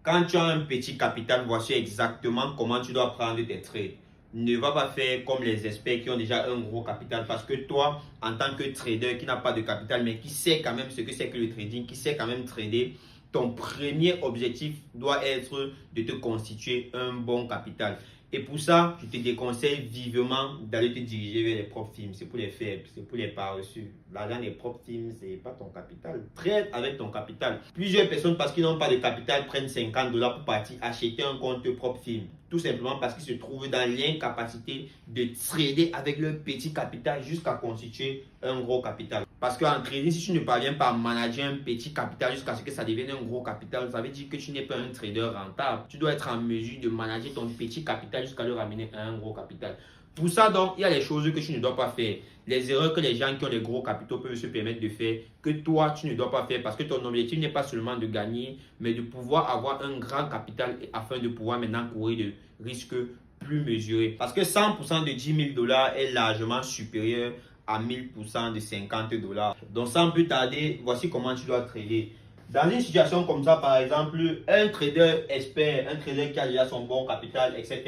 Quand tu as un petit capital, voici exactement comment tu dois prendre tes trades. Ne va pas faire comme les experts qui ont déjà un gros capital, parce que toi, en tant que trader qui n'a pas de capital, mais qui sait quand même ce que c'est que le trading, qui sait quand même trader, ton premier objectif doit être de te constituer un bon capital. Et pour ça, je te déconseille vivement d'aller te diriger vers les propres films. C'est pour les faibles, c'est pour les paresseux. L'argent des propres films, c'est pas ton capital. Trade avec ton capital. Plusieurs personnes, parce qu'ils n'ont pas de capital, prennent 50 dollars pour partir acheter un compte propre film. Tout simplement parce qu'ils se trouvent dans l'incapacité de trader avec leur petit capital jusqu'à constituer un gros capital. Parce qu'en trading, si tu ne parviens pas à manager un petit capital jusqu'à ce que ça devienne un gros capital, ça veut dire que tu n'es pas un trader rentable. Tu dois être en mesure de manager ton petit capital jusqu'à le ramener à un gros capital. Pour ça, donc, il y a les choses que tu ne dois pas faire. Les erreurs que les gens qui ont des gros capitaux peuvent se permettre de faire, que toi, tu ne dois pas faire, parce que ton objectif n'est pas seulement de gagner, mais de pouvoir avoir un grand capital afin de pouvoir maintenant courir de risques plus mesurés. Parce que 100% de 10 000 dollars est largement supérieur à 1000% de 50 dollars. Donc, sans plus tarder, voici comment tu dois trader. Dans une situation comme ça, par exemple, un trader expert, un trader qui a déjà son bon capital, etc.,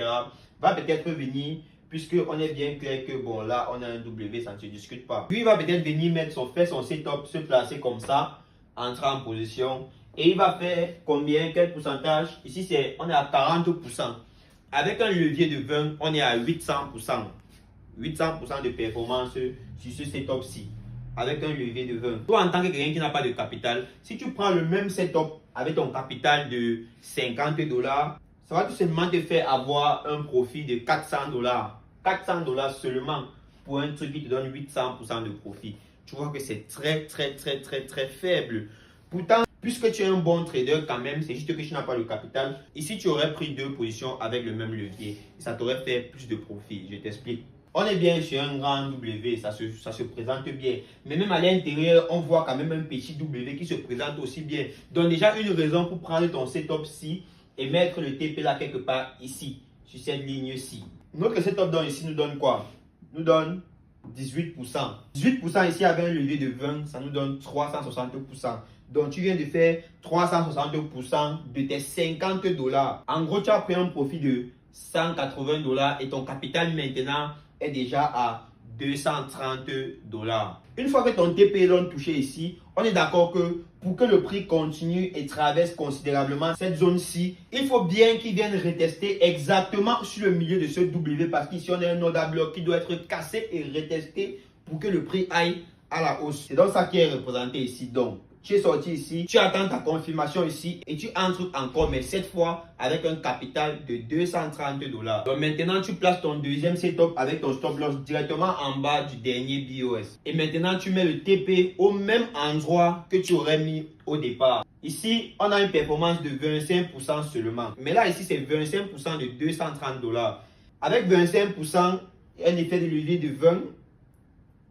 va peut-être venir, puisqu'on est bien clair que, bon, là, on a un W, ça ne se discute pas. Lui, il va peut-être venir faire son setup, se placer comme ça, entrer en position, et il va faire combien, quel pourcentage? Ici, on est à 40%. Avec un levier de 20, on est à 800%. 800% de performance sur ce setup-ci, avec un levier de 20. Toi, en tant que quelqu'un qui n'a pas de capital, si tu prends le même setup avec ton capital de 50 dollars, ça va tout simplement te faire avoir un profit de 400 dollars. 400 dollars seulement pour un truc qui te donne 800% de profit. Tu vois que c'est très faible. Pourtant, puisque tu es un bon trader quand même, c'est juste que tu n'as pas le capital. Ici, tu aurais pris deux positions avec le même levier. Ça t'aurait fait plus de profit. Je t'explique. On est bien sur un grand W, ça se présente bien. Mais même à l'intérieur, on voit quand même un petit W qui se présente aussi bien. Donc déjà, une raison pour prendre ton setup-ci et mettre le TP là quelque part ici, sur cette ligne-ci. Notre setup ici nous donne quoi? Nous donne 18%. 18% ici avec un levier de 20, ça nous donne 360%. Donc tu viens de faire 360% de tes 50 dollars. En gros, tu as pris un profit de 180 dollars et ton capital maintenant est déjà à 230 dollars. Une fois que ton TP est touché ici, on est d'accord que pour que le prix continue et traverse considérablement cette zone-ci, il faut bien qu'il vienne retester exactement sur le milieu de ce W, parce qu'ici on a un order bloc qui doit être cassé et retesté pour que le prix aille à la hausse. C'est donc ça qui est représenté ici. Donc, tu es sorti ici, tu attends ta confirmation ici et tu entres encore, mais cette fois avec un capital de 230 dollars. Donc maintenant, tu places ton deuxième setup avec ton stop loss directement en bas du dernier BOS. Et maintenant, tu mets le TP au même endroit que tu aurais mis au départ. Ici, on a une performance de 25% seulement. Mais là, ici, c'est 25% de 230 dollars. Avec 25%, un effet de levier de 20,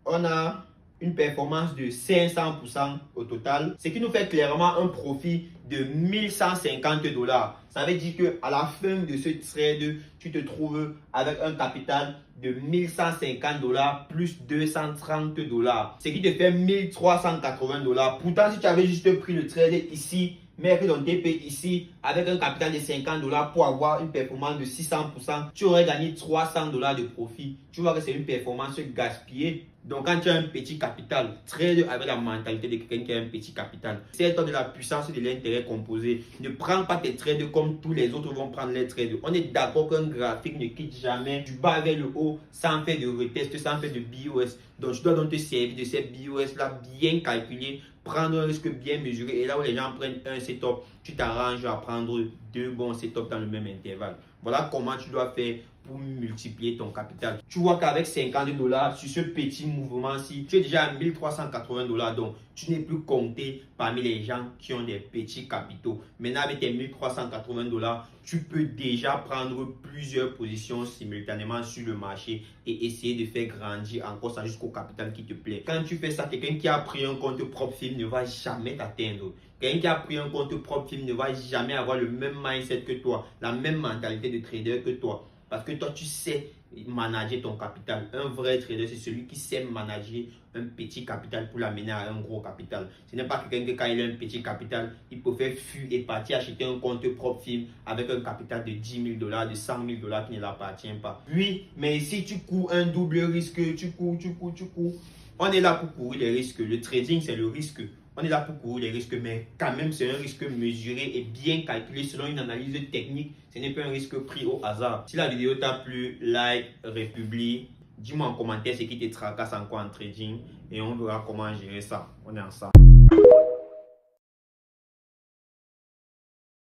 on a une performance de 500% au total, ce qui nous fait clairement un profit de 1150 dollars. Ça veut dire qu'à la fin de ce trade, tu te trouves avec un capital de 1150 dollars plus 230 dollars, ce qui te fait 1380 dollars. Pourtant, si tu avais juste pris le trade ici, mettre ton TP ici avec un capital de 50 dollars pour avoir une performance de 600%, tu aurais gagné 300 dollars de profit. Tu vois que c'est une performance gaspillée. Donc, quand tu as un petit capital, trade avec la mentalité de quelqu'un qui a un petit capital. C'est de la puissance de l'intérêt composé. Ne prends pas tes trades comme tous les autres vont prendre les trades. On est d'accord qu'un graphique ne quitte jamais du bas vers le haut sans faire de retest, sans faire de BOS. Donc, tu dois donc te servir de ces BOS là bien calculés, prendre un risque bien mesuré. Et là où les gens prennent un setup, tu t'arranges à prendre deux bons setups dans le même intervalle. Voilà comment tu dois faire pour multiplier ton capital. Tu vois qu'avec 50 dollars sur ce petit mouvement-ci, tu es déjà à 1380 dollars. Donc, tu n'es plus compté parmi les gens qui ont des petits capitaux. Maintenant, avec tes 1380 dollars, tu peux déjà prendre plusieurs positions simultanément sur le marché et essayer de faire grandir encore ça jusqu'au capital qui te plaît. Quand tu fais ça, quelqu'un qui a pris un compte propre film ne va jamais t'atteindre. Quelqu'un qui a pris un compte propre film ne va jamais avoir le même mindset que toi, la même mentalité de trader que toi. Parce que toi, tu sais manager ton capital. Un vrai trader, c'est celui qui sait manager un petit capital pour l'amener à un gros capital. Ce n'est pas quelqu'un que quand il a un petit capital, il peut faire fuir et partir acheter un compte propre firme avec un capital de 10 000 $, de 100 000 $ qui ne l'appartient pas. Oui, mais si tu cours un double risque, tu cours. On est là pour courir les risques. Le trading, c'est le risque. On est là pour courir les risques, mais quand même, c'est un risque mesuré et bien calculé selon une analyse technique. Ce n'est pas un risque pris au hasard. Si la vidéo t'a plu, like, republie. Dis-moi en commentaire ce qui te tracasse encore en trading et on verra comment gérer ça. On est ensemble.